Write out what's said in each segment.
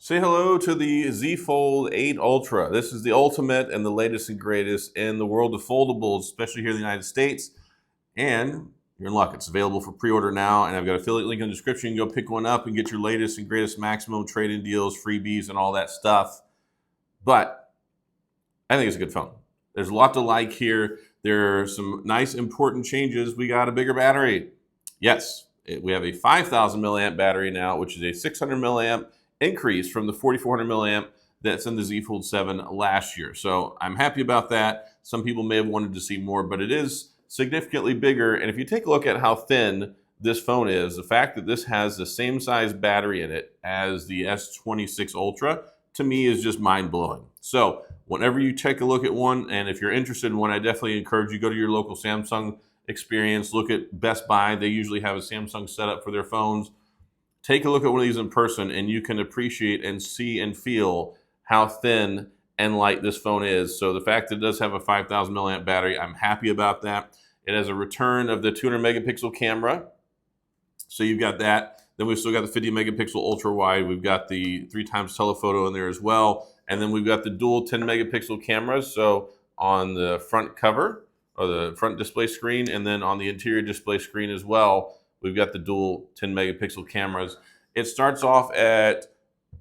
Say hello to the Z Fold 8 Ultra. This is the ultimate and the latest and greatest in the world of foldables, especially here in the United States. And you're in luck. It's available for pre-order now, and I've got an affiliate link in the description. You can go pick one up and get your latest and greatest maximum trade-in deals, freebies, and all that stuff. But I think it's a good phone. There's a lot to like here. There are some nice, important changes. We got a bigger battery. Yes, we have a 5,000 milliamp battery now, which is a 600 milliamp increase from the 4,400 milliamp that's in the Z Fold 7 last year. So I'm happy about that. Some people may have wanted to see more, but it is significantly bigger. And if you take a look at how thin this phone is, the fact that this has the same size battery in it as the S26 Ultra, to me is just mind-blowing. So whenever you take a look at one, and if you're interested in one, I definitely encourage you go to your local Samsung experience, look at Best Buy. They usually have a Samsung setup for their phones. Take a look at one of these in person, and you can appreciate and see and feel how thin and light this phone is. So the fact that it does have a 5,000 milliamp battery, I'm happy about that. It has a return of the 200 megapixel camera. So you've got that. Then we've still got the 50 megapixel ultra wide. We've got the 3x telephoto in there as well. And then we've got the dual 10 megapixel cameras. So on the front cover or the front display screen, and then on the interior display screen as well, we've got the dual 10 megapixel cameras. It starts off at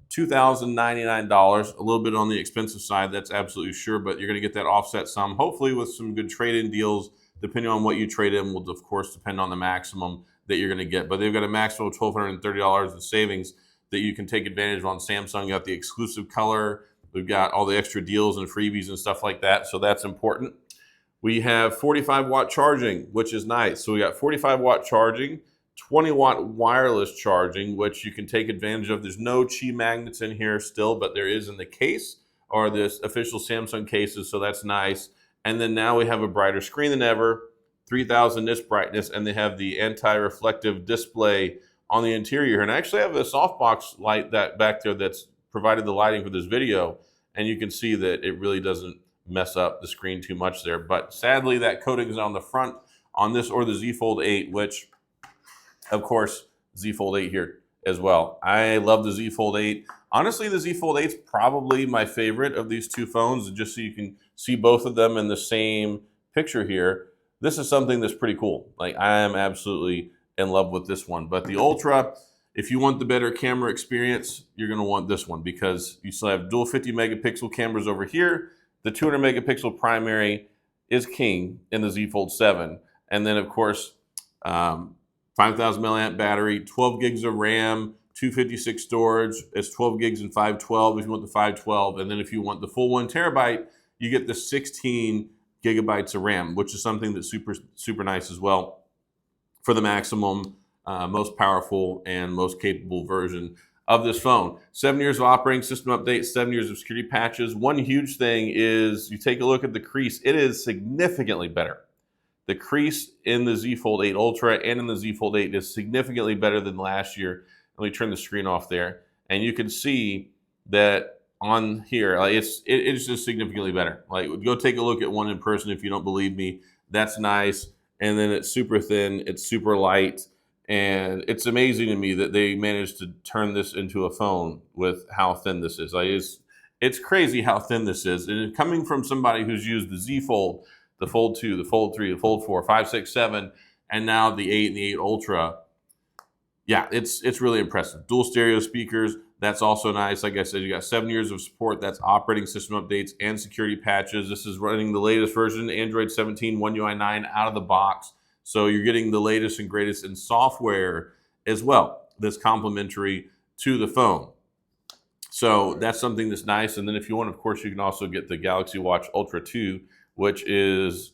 $2,099, a little bit on the expensive side, that's absolutely sure, but you're going to get that offset some, hopefully with some good trade-in deals. Depending on what you trade in will, of course, depend on the maximum that you're going to get. But they've got a maximum of $1,230 in savings that you can take advantage of on Samsung. You got the exclusive color. We've got all the extra deals and freebies and stuff like that, so that's important. We have 45-watt charging, which is nice. So we got 45-watt charging, 20-watt wireless charging, which you can take advantage of. There's no Qi magnets in here still, but there is in the case, or this official Samsung cases, so that's nice. And then now we have a brighter screen than ever, 3,000 nits brightness, and they have the anti-reflective display on the interior. And I actually have a softbox light that back there that's provided the lighting for this video, and you can see that it really doesn't mess up the screen too much there. But sadly, that coating is on the front on this or the Z Fold 8, which of course, Z Fold 8 here as well. I love the Z Fold 8. Honestly, the Z Fold 8 is probably my favorite of these two phones, just so you can see both of them in the same picture here. This is something that's pretty cool. Like, I am absolutely in love with this one. But the Ultra, if you want the better camera experience, you're going to want this one because you still have dual 50 megapixel cameras over here. The 200 megapixel primary is king in the Z Fold 7. And then, of course, 5,000 milliamp battery, 12 gigs of RAM, 256 storage. It's 12 gigs and 512 if you want the 512. And then if you want the full 1 terabyte, you get the 16 gigabytes of RAM, which is something that's super nice as well for the maximum, most powerful and most capable version of this phone. 7 years of operating system updates, 7 years of security patches. One huge thing is you take a look at the crease. It is significantly better. The crease in the Z Fold 8 Ultra and in the Z Fold 8 is significantly better than last year. Let me turn the screen off there. And you can see that on here, like it's just significantly better. Like, go take a look at one in person if you don't believe me. That's nice. And then it's super thin, it's super light. And it's amazing to me that they managed to turn this into a phone with how thin this is. Like, it's crazy how thin this is. And coming from somebody who's used the Z Fold, the Fold 2, the Fold 3, the Fold 4, 5, 6, 7, and now the 8 and the 8 Ultra. Yeah, it's really impressive. Dual stereo speakers, that's also nice. Like I said, you got 7 years of support. That's operating system updates and security patches. This is running the latest version, Android 17, One UI 9 out of the box. So you're getting the latest and greatest in software as well that's complementary to the phone. So that's something that's nice. And then if you want, of course, you can also get the Galaxy Watch Ultra 2, which is,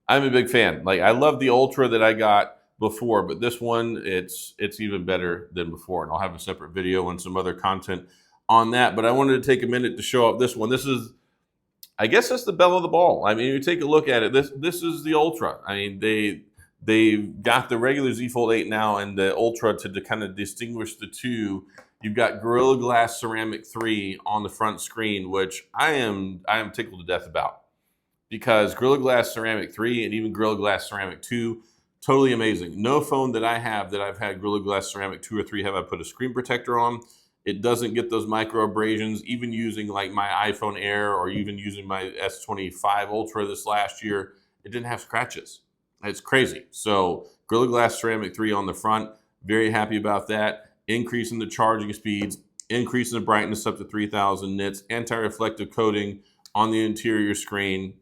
I'm a big fan. Like, I love the Ultra that I got before, but this one, it's even better than before. And I'll have a separate video and some other content on that. But I wanted to take a minute to show up this one. This is, I guess that's the belle of the ball. I mean, you take a look at it. This is the Ultra. I mean, they've got the regular Z Fold 8 now and the Ultra to kind of distinguish the two. You've got Gorilla Glass Ceramic 3 on the front screen, which I am tickled to death about. Because Gorilla Glass Ceramic 3 and even Gorilla Glass Ceramic 2, totally amazing. No phone that I have that I've had Gorilla Glass Ceramic 2 or 3 have I put a screen protector on. It doesn't get those micro abrasions. Even using like my iPhone Air or even using my S25 Ultra this last year, it didn't have scratches. It's crazy. So Gorilla Glass Ceramic 3 on the front, very happy about that. Increasing the charging speeds, increasing the brightness up to 3000 nits, anti-reflective coating on the interior screen,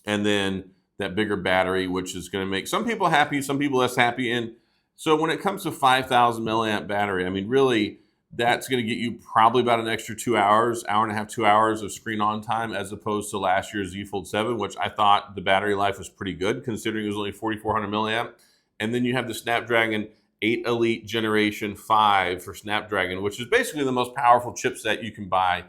and then that bigger battery, which is going to make some people happy, some people less happy. And so when it comes to 5,000 milliamp battery, I mean, really, that's going to get you probably about an extra 2 hours, hour and a half, 2 hours of screen on time, as opposed to last year's Z Fold 7, which I thought the battery life was pretty good considering it was only 4,400 milliamp. And then you have the Snapdragon 8 Elite Generation 5 for Snapdragon, which is basically the most powerful chipset you can buy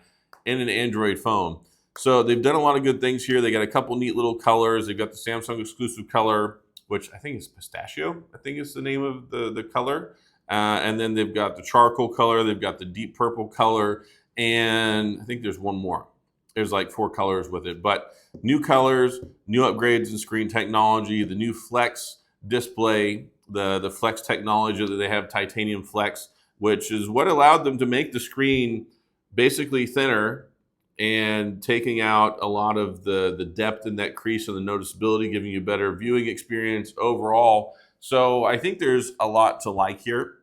in an Android phone. So they've done a lot of good things here. They got a couple neat little colors. They've got the Samsung exclusive color, which I think is pistachio, I think is the name of the color. And then they've got the charcoal color. They've got the deep purple color. And I think there's one more. There's like 4 colors with it. But new colors, new upgrades in screen technology, the new Flex display, the Flex technology that they have, titanium Flex, which is what allowed them to make the screen basically thinner and taking out a lot of the depth in that crease and the noticeability, giving you a better viewing experience overall. So I think there's a lot to like here.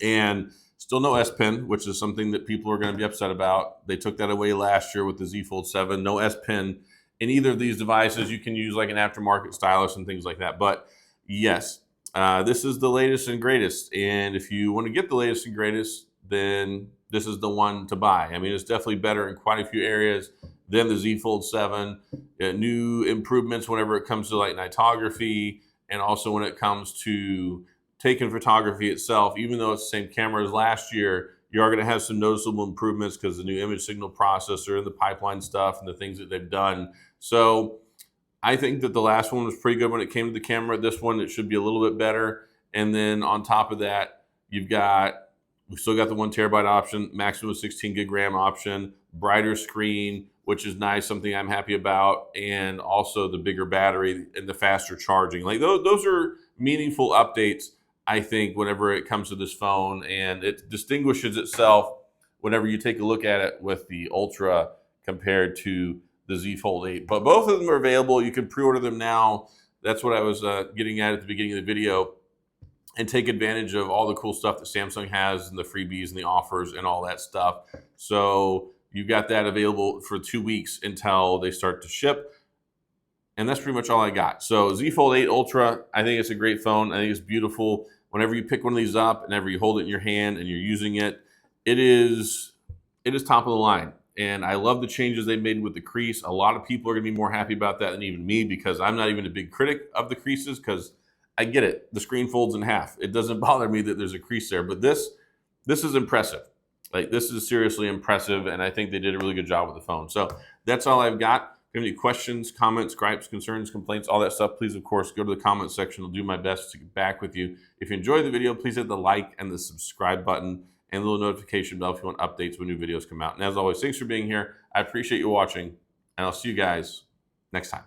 And still no S Pen, which is something that people are going to be upset about. They took that away last year with the Z Fold 7. No S Pen in either of these devices. You can use like an aftermarket stylus and things like that. But yes, this is the latest and greatest. And if you want to get the latest and greatest, then this is the one to buy. I mean, it's definitely better in quite a few areas than the Z Fold 7. New improvements whenever it comes to like nightography, and also when it comes to taking photography itself. Even though it's the same camera as last year, you are going to have some noticeable improvements because the new image signal processor and the pipeline stuff and the things that they've done. So I think that the last one was pretty good when it came to the camera. This one, it should be a little bit better. And then on top of that, we've still got the 1 terabyte option, maximum 16 gig RAM option, brighter screen, which is nice, something I'm happy about, and also the bigger battery and the faster charging. Like those are meaningful updates, I think, whenever it comes to this phone, and it distinguishes itself whenever you take a look at it with the Ultra compared to the Z Fold 8. But both of them are available. You can pre-order them now. That's what I was getting at the beginning of the video. And take advantage of all the cool stuff that Samsung has and the freebies and the offers and all that stuff. So you got that available for 2 weeks until they start to ship. And that's pretty much all I got. So Z Fold 8 Ultra, I think it's a great phone. I think it's beautiful. Whenever you pick one of these up, whenever you hold it in your hand and you're using it, it is top of the line. And I love the changes they made with the crease. A lot of people are going to be more happy about that than even me, because I'm not even a big critic of the creases, because I get it. The screen folds in half. It doesn't bother me that there's a crease there, but this is impressive. Like, this is seriously impressive, and I think they did a really good job with the phone. So that's all I've got. If you have any questions, comments, gripes, concerns, complaints, all that stuff, please, of course, go to the comment section. I'll do my best to get back with you. If you enjoyed the video, please hit the like and the subscribe button and the little notification bell if you want updates when new videos come out. And as always, thanks for being here. I appreciate you watching, and I'll see you guys next time.